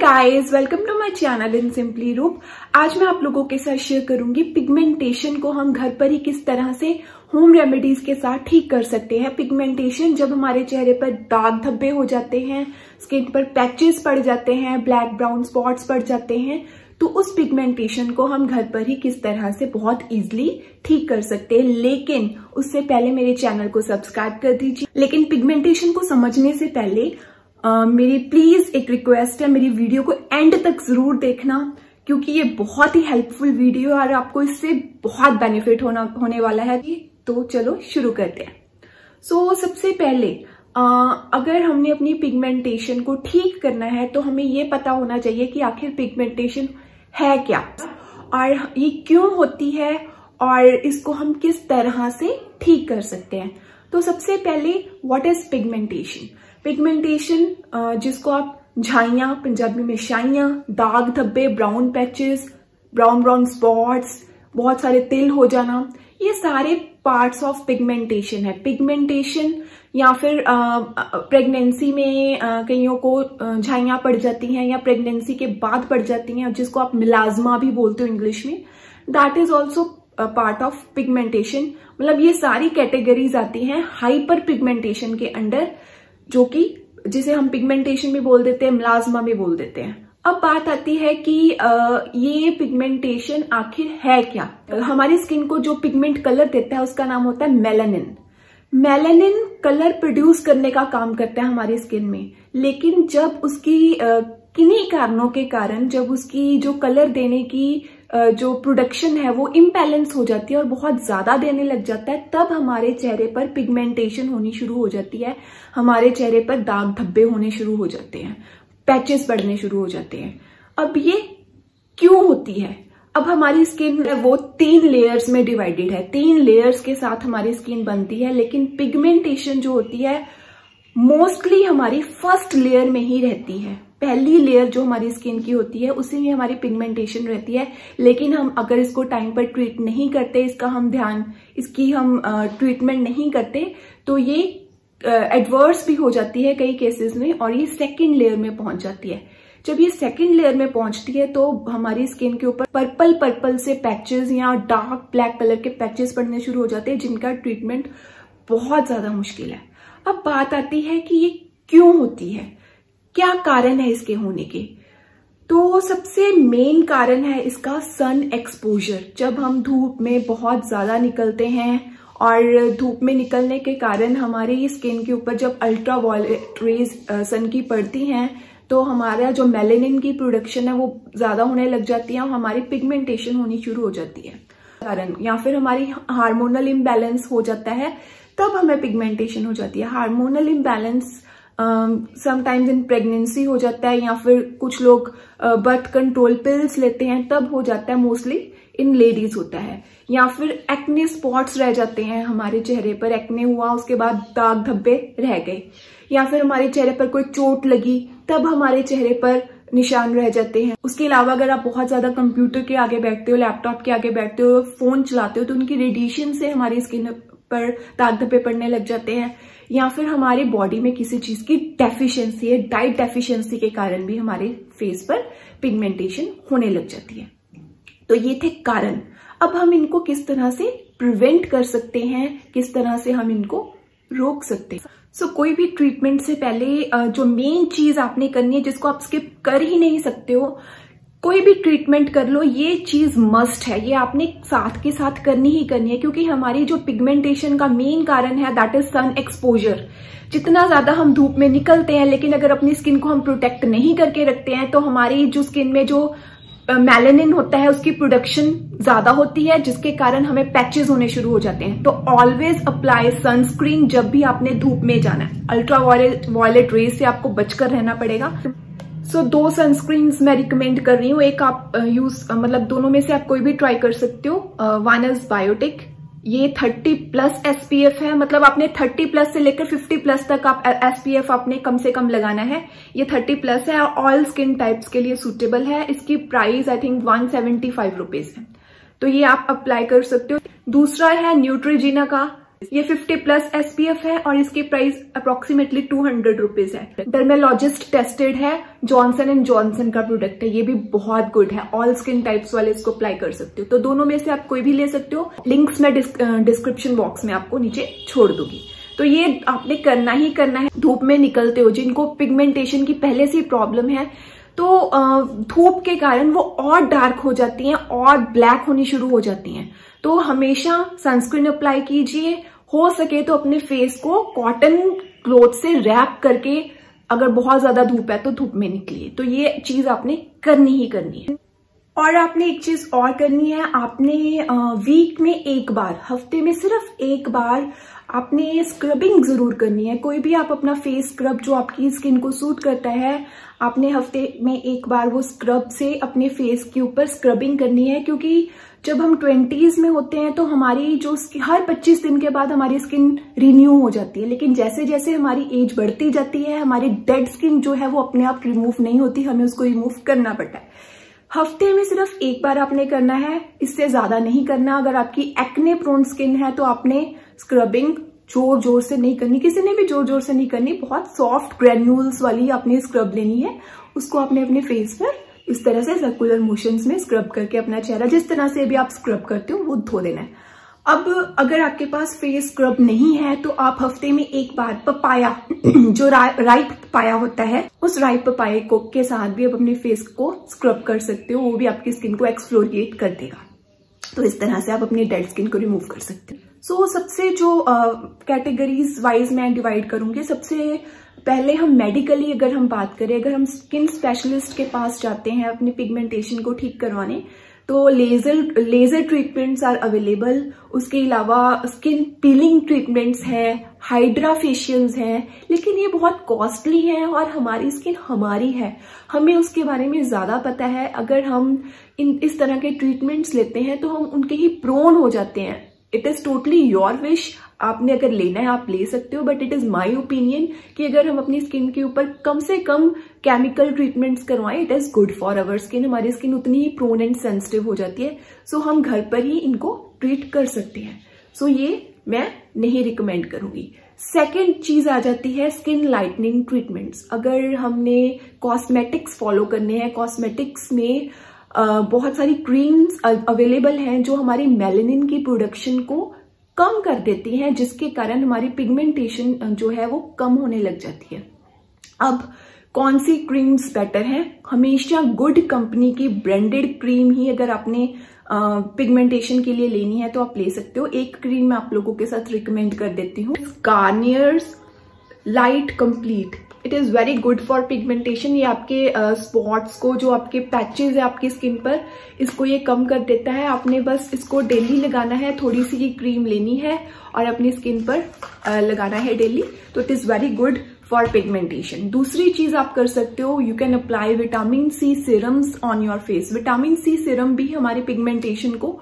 Guys, welcome to my channel in simply Roop. आज मैं आप लोगों के साथ शेयर करूंगी पिगमेंटेशन को हम घर पर ही किस तरह से होम रेमेडीज के साथ ठीक कर सकते हैं। पिगमेंटेशन जब हमारे चेहरे पर दाग धब्बे हो जाते हैं, स्किन पर पैचेस पड़ जाते हैं, ब्लैक ब्राउन स्पॉट्स पड़ जाते हैं, तो उस पिगमेंटेशन को हम घर पर ही किस तरह से बहुत इजीली ठीक कर सकते हैं। लेकिन उससे पहले मेरे चैनल को सब्सक्राइब कर दीजिए। लेकिन पिगमेंटेशन को समझने से पहले मेरी प्लीज एक रिक्वेस्ट है, मेरी वीडियो को एंड तक जरूर देखना, क्योंकि ये बहुत ही हेल्पफुल वीडियो है और आपको इससे बहुत बेनिफिट होने वाला है। तो चलो शुरू करते हैं। सबसे पहले अगर हमने अपनी पिगमेंटेशन को ठीक करना है तो हमें ये पता होना चाहिए कि आखिर पिगमेंटेशन है क्या और ये क्यों होती है और इसको हम किस तरह से ठीक कर सकते हैं। तो सबसे पहले व्हाट इज पिगमेंटेशन। पिगमेंटेशन जिसको आप झाइयां, पंजाबी में शाइयां, दाग धब्बे, ब्राउन पैचेस, ब्राउन स्पॉट्स, बहुत सारे तिल हो जाना, ये सारे पार्ट्स ऑफ पिगमेंटेशन है। पिगमेंटेशन या फिर प्रेगनेंसी में कईयों को झाइयां पड़ जाती हैं या प्रेगनेंसी के बाद पड़ जाती हैं, जिसको आप मिलाज्मा भी बोलते हो इंग्लिश में, that is also part of pigmentation. मतलब ये सारी कैटेगरीज आती हैं हाइपर पिगमेंटेशन के अंडर, जो कि जिसे हम पिगमेंटेशन भी बोल देते हैं, मिलाज्मा भी बोल देते हैं। अब बात आती है कि ये पिगमेंटेशन आखिर है क्या। हमारी स्किन को जो पिगमेंट कलर देता है उसका नाम होता है मेलानिन। मेलानिन कलर प्रोड्यूस करने का काम करता है हमारी स्किन में, लेकिन जब उसकी किन्हीं कारणों के कारण जब उसकी जो कलर देने की जो प्रोडक्शन है वो इम्बैलेंस हो जाती है और बहुत ज्यादा देने लग जाता है, तब हमारे चेहरे पर पिगमेंटेशन होनी शुरू हो जाती है, हमारे चेहरे पर दाग धब्बे होने शुरू हो जाते हैं, पैचेस पड़ने शुरू हो जाते हैं। अब ये क्यों होती है। अब हमारी स्किन है वो 3 लेयर्स में डिवाइडेड है, 3 लेयर्स के साथ हमारी स्किन बनती है, लेकिन पिगमेंटेशन जो होती है मोस्टली हमारी फर्स्ट लेयर में ही रहती है। पहली लेयर जो हमारी स्किन की होती है उसी में हमारी पिगमेंटेशन रहती है, लेकिन हम अगर इसको टाइम पर ट्रीट नहीं करते, इसकी हम ट्रीटमेंट नहीं करते, तो ये एडवर्स भी हो जाती है कई केसेस में और ये सेकेंड लेयर में पहुंच जाती है। जब ये सेकेंड लेयर में पहुंचती है तो हमारी स्किन के ऊपर पर्पल से पैचेस या डार्क ब्लैक कलर के पैचेस पड़ने शुरू हो जाते हैं, जिनका ट्रीटमेंट बहुत ज्यादा मुश्किल है। अब बात आती है कि ये क्यों होती है, क्या कारण है इसके होने के। तो सबसे मेन कारण है इसका सन एक्सपोजर। जब हम धूप में बहुत ज्यादा निकलते हैं और धूप में निकलने के कारण हमारी स्किन के ऊपर जब अल्ट्रा वायलेट रेज सन की पड़ती हैं, तो हमारा जो मेलानिन की प्रोडक्शन है वो ज्यादा होने लग जाती है और हमारी पिगमेंटेशन होनी शुरू हो जाती है। कारण या फिर हमारी हार्मोनल इम्बैलेंस हो जाता है, तब हमें पिगमेंटेशन हो जाती है। Hormonal imbalance sometimes in pregnancy हो जाता है, या फिर कुछ लोग बर्थ कंट्रोल पिल्स लेते हैं तब हो जाता है, मोस्टली इन लेडीज होता है। या फिर एक्ने स्पॉट्स रह जाते हैं हमारे चेहरे पर, एक्ने हुआ उसके बाद दाग धब्बे रह गए, या फिर हमारे चेहरे पर कोई चोट लगी तब हमारे चेहरे पर निशान रह जाते हैं। उसके अलावा अगर आप बहुत ज्यादा कंप्यूटर के आगे बैठते हो, लैपटॉप के आगे बैठते हो, फोन चलाते हो, तो उनकी रेडिएशन से हमारी स्किन पर दाग धब्बे पड़ने लग जाते हैं। या फिर हमारी बॉडी में किसी चीज की डेफिशिएंसी है, डाइट डेफिशिएंसी के कारण भी हमारे फेस पर पिगमेंटेशन होने लग जाती है। तो ये थे कारण। अब हम इनको किस तरह से प्रिवेंट कर सकते हैं, किस तरह से हम इनको रोक सकते हैं। कोई भी ट्रीटमेंट से पहले जो मेन चीज आपने करनी है, जिसको आप स्किप कर ही नहीं सकते हो, कोई भी ट्रीटमेंट कर लो, ये चीज मस्ट है, ये आपने साथ के साथ करनी ही करनी है, क्योंकि हमारी जो पिगमेंटेशन का मेन कारण है दैट इज सन एक्सपोजर। जितना ज्यादा हम धूप में निकलते हैं, लेकिन अगर अपनी स्किन को हम प्रोटेक्ट नहीं करके रखते हैं, तो हमारी जो स्किन में जो मेलानिन होता है उसकी प्रोडक्शन ज्यादा होती है, जिसके कारण हमें पैचेस होने शुरू हो जाते हैं। तो ऑलवेज अप्लाई सनस्क्रीन जब भी आपने धूप में जाना है। अल्ट्रा वायलेट रेज से आपको बचकर रहना पड़ेगा। 2 सनस्क्रीन्स मैं रिकमेंड कर रही हूँ। एक आप मतलब दोनों में से आप कोई भी ट्राई कर सकते हो। वन इज बायोटिक, ये 30+ SPF है, मतलब आपने 30+ से लेकर 50+ तक आप SPF आपने कम से कम लगाना है। ये 30+ है और ऑल स्किन टाइप्स के लिए सूटेबल है। इसकी प्राइस आई थिंक 175 रुपीज है, तो ये आप अप्लाई कर सकते हो। दूसरा है न्यूट्रोजिना का ये 50+ SPF है और इसकी प्राइस अप्रोक्सीमेटली 200 रुपीज है। डर्मेलॉजिस्ट टेस्टेड है, जॉनसन एंड जॉनसन का प्रोडक्ट है, ये भी बहुत गुड है। ऑल स्किन टाइप्स वाले इसको अप्लाई कर सकते हो, तो दोनों में से आप कोई भी ले सकते हो। लिंक्स मैं डिस्क्रिप्शन बॉक्स में आपको नीचे छोड़ दूंगी। तो ये आपने करना ही करना है। धूप में निकलते हो, जिनको पिगमेंटेशन की पहले से प्रॉब्लम है, तो धूप के कारण वो और डार्क हो जाती हैं और ब्लैक होनी शुरू हो जाती हैं। तो हमेशा सनस्क्रीन अप्लाई कीजिए, हो सके तो अपने फेस को कॉटन क्लॉथ से रैप करके, अगर बहुत ज्यादा धूप है तो धूप में निकलिए। तो ये चीज आपने करनी ही करनी है। और आपने एक चीज और करनी है, आपने वीक में एक बार, हफ्ते में सिर्फ एक बार आपने स्क्रबिंग जरूर करनी है। कोई भी आप अपना फेस स्क्रब जो आपकी स्किन को सूट करता है, आपने हफ्ते में एक बार वो स्क्रब से अपने फेस के ऊपर स्क्रबिंग करनी है। क्योंकि जब हम 20s में होते हैं तो हमारी जो हर 25 दिन के बाद हमारी स्किन रिन्यू हो जाती है, लेकिन जैसे जैसे हमारी एज बढ़ती जाती है, हमारी डेड स्किन जो है वो अपने आप रिमूव नहीं होती, हमें उसको रिमूव करना पड़ता है। हफ्ते में सिर्फ एक बार आपने करना है, इससे ज्यादा नहीं करना। अगर आपकी एक्ने प्रोन स्किन है तो आपने स्क्रबिंग जोर जोर से नहीं करनी, किसी ने भी जोर जोर से नहीं करनी। बहुत सॉफ्ट ग्रेन्यूल्स वाली आपने स्क्रब लेनी है, उसको आपने अपने फेस पर इस तरह से सर्कुलर मोशंस में स्क्रब करके अपना चेहरा जिस तरह से भी आप स्क्रब करते हो वो धो देना है। अब अगर आपके पास फेस स्क्रब नहीं है तो आप हफ्ते में एक बार पपाया जो राइप पपाया होता है, उस राइप पपाये को के साथ भी आप अपने फेस को स्क्रब कर सकते हो, वो भी आपकी स्किन को एक्सफ्लोरिएट कर देगा। तो इस तरह से आप अपनी डेड स्किन को रिमूव कर सकते हो। सो सबसे जो कैटेगरीज वाइज मैं डिवाइड करूंगी, सबसे पहले हम मेडिकली अगर हम बात करें, अगर हम स्किन स्पेशलिस्ट के पास जाते हैं अपने पिगमेंटेशन को ठीक करवाने, तो लेजर ट्रीटमेंट्स आर अवेलेबल। उसके अलावा स्किन पीलिंग ट्रीटमेंट्स है, हाइड्रा फेशियल्स हैं, लेकिन ये बहुत कॉस्टली है और हमारी स्किन हमारी है, हमें उसके बारे में ज्यादा पता है। अगर हम इस तरह के ट्रीटमेंट्स लेते हैं तो हम उनके ही प्रोन हो जाते हैं। It is totally your wish, आपने अगर लेना है आप ले सकते हो, but it is my opinion कि अगर हम अपनी स्किन के ऊपर कम से कम केमिकल ट्रीटमेंट्स करवाएं, it is good for our skin. हमारी स्किन उतनी ही प्रोन एंड सेंसिटिव हो जाती है, सो हम घर पर ही इनको ट्रीट कर सकते हैं। सो ये मैं नहीं रिकमेंड करूंगी। सेकेंड चीज आ जाती है स्किन लाइटनिंग ट्रीटमेंट्स। अगर हमने कॉस्मेटिक्स फॉलो करने हैं, कॉस्मेटिक्स में बहुत सारी क्रीम्स अवेलेबल हैं जो हमारी मेलानिन की प्रोडक्शन को कम कर देती हैं, जिसके कारण हमारी पिगमेंटेशन जो है वो कम होने लग जाती है। अब कौन सी क्रीम्स बेटर हैं? हमेशा गुड कंपनी की ब्रांडेड क्रीम ही अगर आपने पिगमेंटेशन के लिए लेनी है तो आप ले सकते हो। एक क्रीम मैं आप लोगों के साथ रिकमेंड कर देती हूँ, Garnier's light complete. It is very good for pigmentation. ये आपके स्पॉट्स को, जो आपके पैचेस है आपकी स्किन पर, इसको ये कम कर देता है। आपने बस इसको डेली लगाना है, थोड़ी सी ये क्रीम लेनी है और अपनी स्किन पर लगाना है डेली, तो it is very good for pigmentation. दूसरी चीज आप कर सकते हो, you can apply vitamin C serums on your face. Vitamin C serum भी हमारी पिगमेंटेशन को,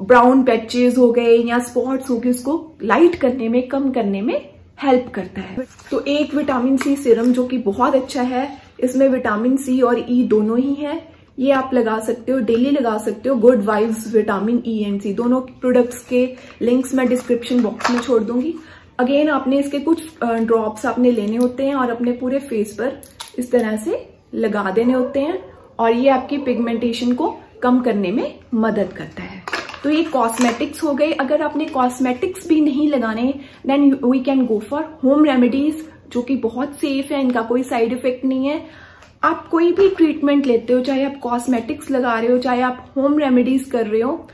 ब्राउन पैचेस हो गए या स्पॉट्स हो गए, उसको लाइट करने में, कम करने में हेल्प करता है। तो एक विटामिन सी सीरम जो कि बहुत अच्छा है, इसमें विटामिन सी और ई दोनों ही है, ये आप लगा सकते हो, डेली लगा सकते हो। Good vibes vitamin E and C, दोनों प्रोडक्ट्स के लिंक्स मैं डिस्क्रिप्शन बॉक्स में छोड़ दूंगी। अगेन आपने इसके कुछ ड्रॉप्स आपने लेने होते हैं और अपने पूरे फेस पर इस तरह से लगा देने होते हैं, और ये आपकी पिगमेंटेशन को कम करने में मदद करता है। तो ये कॉस्मेटिक्स हो गए। अगर आपने कॉस्मेटिक्स भी नहीं लगाने, then we can go for home remedies, जो कि बहुत सेफ है, इनका कोई साइड इफेक्ट नहीं है। आप कोई भी ट्रीटमेंट लेते हो, चाहे आप कॉस्मेटिक्स लगा रहे हो, चाहे आप होम रेमेडीज कर रहे हो,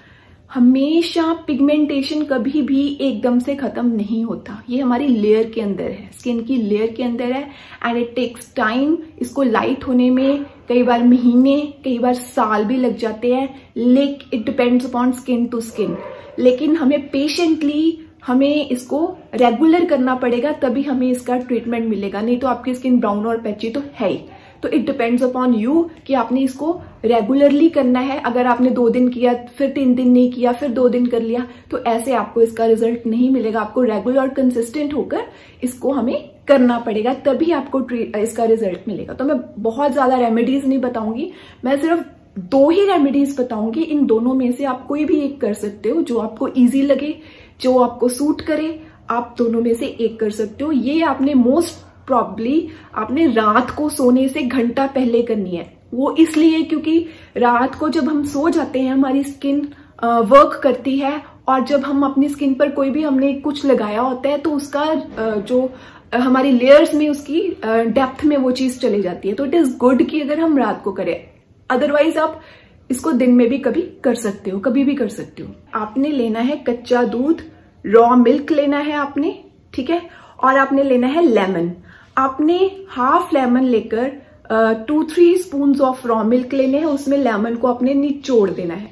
हमेशा पिगमेंटेशन कभी भी एकदम से खत्म नहीं होता। ये हमारी लेयर के अंदर है, स्किन की लेयर के अंदर है, एंड इट टेक्स टाइम। इसको लाइट होने में कई बार महीने, कई बार साल भी लग जाते हैं, it depends upon skin to skin. लेकिन हमें पेशेंटली हमें इसको रेगुलर करना पड़ेगा, तभी हमें इसका ट्रीटमेंट मिलेगा, नहीं तो आपकी स्किन ब्राउन और पैची तो है ही। तो इट डिपेंड्स अपॉन यू कि आपने इसको रेगुलरली करना है। अगर आपने 2 दिन किया, फिर 3 दिन नहीं किया, फिर 2 दिन कर लिया, तो ऐसे आपको इसका रिजल्ट नहीं मिलेगा। आपको रेगुलर और कंसिस्टेंट होकर इसको हमें करना पड़ेगा, तभी आपको इसका रिजल्ट मिलेगा। तो मैं बहुत ज्यादा रेमेडीज नहीं बताऊंगी, मैं सिर्फ 2 ही रेमेडीज बताऊंगी। इन दोनों में से आप कोई भी एक कर सकते हो जो आपको इजी लगे, जो आपको सूट करे, आप दोनों में से एक कर सकते हो। ये आपने मोस्ट प्रॉब्ली आपने रात को सोने से घंटा पहले करनी है। वो इसलिए क्योंकि रात को जब हम सो जाते हैं हमारी स्किन वर्क करती है, और जब हम अपनी स्किन पर कोई भी हमने कुछ लगाया होता है तो उसका जो हमारी लेयर्स में उसकी डेप्थ में वो चीज चली जाती है। तो इट इज गुड कि अगर हम रात को करें, अदरवाइज आप इसको दिन में भी कभी कर सकते हो, कभी भी कर सकते हो। आपने लेना है कच्चा दूध, रॉ मिल्क लेना है आपने, ठीक है, और आपने लेना है लेमन। आपने हाफ लेमन लेकर 2-3 स्पून ऑफ रॉ मिल्क लेने हैं, उसमें लेमन को आपने निचोड़ देना है,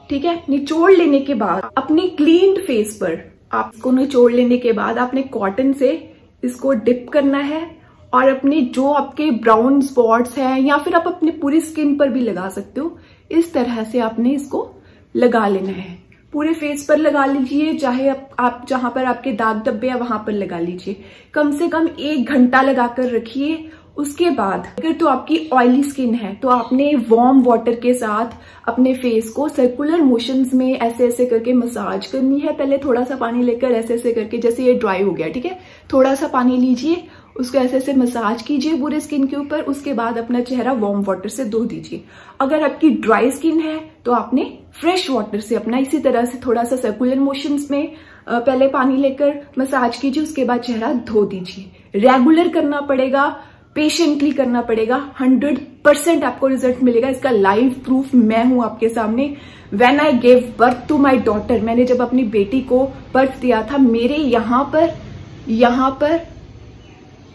ठीक है। निचोड़ लेने के बाद अपने क्लीन फेस पर आपको निचोड़ लेने के बाद आपने कॉटन से इसको डिप करना है, और अपने जो आपके ब्राउन स्पॉट्स हैं या फिर आप अपने पूरी स्किन पर भी लगा सकते हो, इस तरह से आपने इसको लगा लेना है। पूरे फेस पर लगा लीजिए, चाहे आप जहां पर आपके दाग धब्बे है वहां पर लगा लीजिए। कम से कम 1 घंटा लगाकर रखिए। उसके बाद अगर तो आपकी ऑयली स्किन है तो आपने वार्म वाटर के साथ अपने फेस को सर्कुलर मोशंस में ऐसे ऐसे करके मसाज करनी है। पहले थोड़ा सा पानी लेकर ऐसे ऐसे करके, जैसे ये ड्राई हो गया, ठीक है, थोड़ा सा पानी लीजिए, उसको ऐसे ऐसे मसाज कीजिए पूरे स्किन के ऊपर। उसके बाद अपना चेहरा वार्म वाटर से धो दीजिए। अगर आपकी ड्राई स्किन है तो आपने फ्रेश वाटर से अपना इसी तरह से थोड़ा सा सर्कुलर मोशंस में पहले पानी लेकर मसाज कीजिए, उसके बाद चेहरा धो दीजिए। रेगुलर करना पड़ेगा, पेशेंटली करना पड़ेगा, 100% आपको रिजल्ट मिलेगा। इसका लाइव प्रूफ मैं हूं आपके सामने। When I gave birth to my daughter, मैंने जब अपनी बेटी को बर्थ दिया था, मेरे यहाँ पर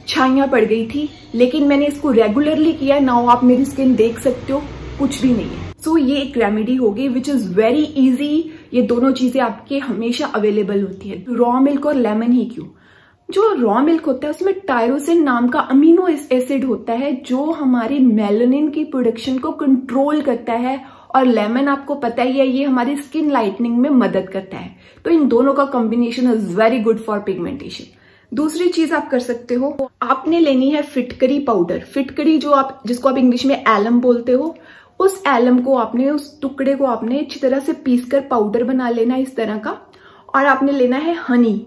छाइयां पड़ गई थी, लेकिन मैंने इसको रेगुलरली किया। नाउ आप मेरी स्किन देख सकते हो, कुछ भी नहीं है। सो ये एक रेमेडी होगी विच इज वेरी इजी। ये दोनों चीजें आपके हमेशा अवेलेबल होती है। रॉ मिल्क और लेमन ही क्यों, जो रॉ मिल्क होता है उसमें टायरोसिन नाम का अमीनो एसिड होता है जो हमारी मेलानिन की प्रोडक्शन को कंट्रोल करता है, और लेमन आपको पता ही है ये हमारी स्किन लाइटनिंग में मदद करता है। तो इन दोनों का combination is very good for pigmentation. दूसरी चीज आप कर सकते हो, आपने लेनी है फिटकरी पाउडर। फिटकरी जिसको आप इंग्लिश में एलम बोलते हो, उस एलम को आपने, उस टुकड़े को आपने अच्छी तरह से पीसकर पाउडर बना लेना इस तरह का। और आपने लेना है हनी।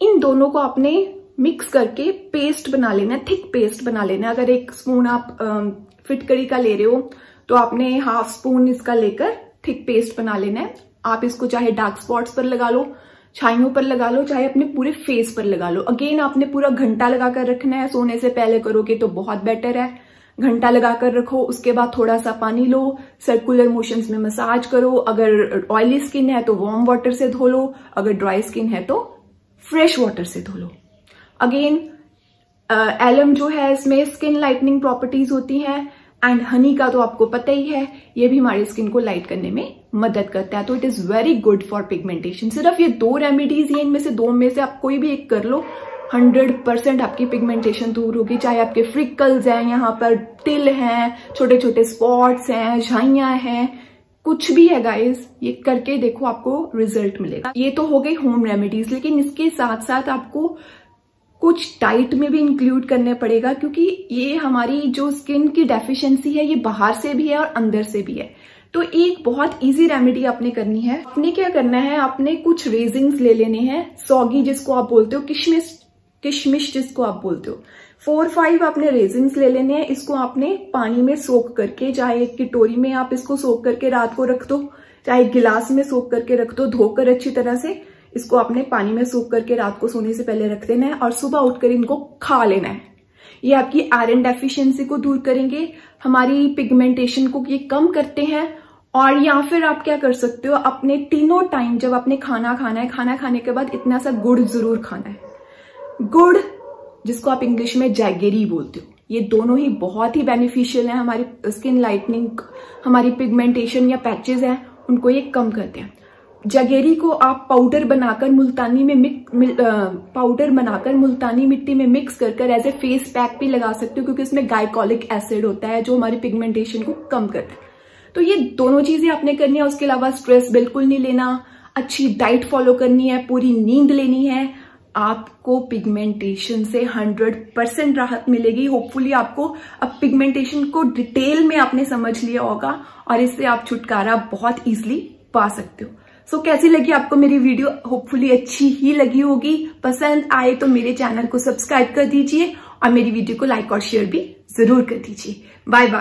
इन दोनों को आपने मिक्स करके पेस्ट बना लेना है, थिक पेस्ट बना लेना है। अगर 1 स्पून आप फिटकरी का ले रहे हो तो आपने हाफ स्पून इसका लेकर थिक पेस्ट बना लेना है। आप इसको चाहे डार्क स्पॉट्स पर लगा लो, छाइयों पर लगा लो, चाहे अपने पूरे फेस पर लगा लो। अगेन आपने पूरा घंटा लगाकर रखना है, सोने से पहले करोगे तो बहुत बेटर है। घंटा लगाकर रखो, उसके बाद थोड़ा सा पानी लो, सर्कुलर मोशंस में मसाज करो। अगर ऑयली स्किन है तो वार्म वाटर से धो लो, अगर ड्राई स्किन है तो फ्रेश वाटर से धो लो। अगेन एलम जो है इसमें स्किन लाइटनिंग प्रॉपर्टीज होती हैं, एंड हनी का तो आपको पता ही है, ये भी हमारी स्किन को लाइट करने में मदद करता है। तो it is very good for pigmentation. सिर्फ ये 2 रेमेडीज हैं, इनमें से 2 में से आप कोई भी एक कर लो, 100% आपकी पिगमेंटेशन दूर होगी। चाहे आपके फ्रिकल्स हैं, यहाँ पर तिल हैं, छोटे छोटे स्पॉट्स हैं, झाइयां हैं, कुछ भी है गाइस, ये करके देखो, आपको रिजल्ट मिलेगा। ये तो हो गई होम रेमेडीज, लेकिन इसके साथ साथ आपको कुछ डाइट में भी इंक्लूड करने पड़ेगा, क्योंकि ये हमारी जो स्किन की डेफिशिएंसी है ये बाहर से भी है और अंदर से भी है। तो एक बहुत इजी रेमेडी आपने करनी है। आपने क्या करना है, आपने कुछ रेजिन्स ले लेने हैं, सौगी जिसको आप बोलते हो, किशमिश जिसको आप बोलते हो, 4-5 आपने रेजिन्स ले लेने हैं। इसको आपने पानी में सोक करके, चाहे एक कटोरी में आप इसको सोक करके रात को रख दो, चाहे गिलास में सोक करके रख दो, धोकर अच्छी तरह से इसको आपने पानी में सोक करके रात को सोने से पहले रख देना है, और सुबह उठकर इनको खा लेना है। ये आपकी आयरन डेफिशिएंसी को दूर करेंगे, हमारी पिगमेंटेशन को ये कम करते हैं। और या फिर आप क्या कर सकते हो, अपने तीनों टाइम जब आपने खाना खाना है, खाना खाने के बाद इतना सा गुड़ जरूर खाना है। गुड़ जिसको आप इंग्लिश में जैगेरी बोलते हो, ये दोनों ही बहुत ही बेनिफिशियल है हमारी स्किन लाइटनिंग, हमारी पिगमेंटेशन या पैचेस हैं उनको ये कम करते हैं। जगेरी को आप पाउडर बनाकर मुल्तानी मिट्टी में मिक्स कर एज ए फेस पैक भी लगा सकते हो, क्योंकि इसमें गाइकोलिक एसिड होता है जो हमारी पिगमेंटेशन को कम करता है। तो ये दोनों चीजें आपने करनी है। उसके अलावा स्ट्रेस बिल्कुल नहीं लेना, अच्छी डाइट फॉलो करनी है, पूरी नींद लेनी है। आपको पिगमेंटेशन से 100% राहत मिलेगी। होपफुली आपको अब पिगमेंटेशन को डिटेल में आपने समझ लिया होगा और इससे आप छुटकारा बहुत इजीली पा सकते हो। सो कैसी लगी आपको मेरी वीडियो? होपफुली अच्छी ही लगी होगी। पसंद आए तो मेरे चैनल को सब्सक्राइब कर दीजिए और मेरी वीडियो को लाइक और शेयर भी जरूर कर दीजिए। Bye bye.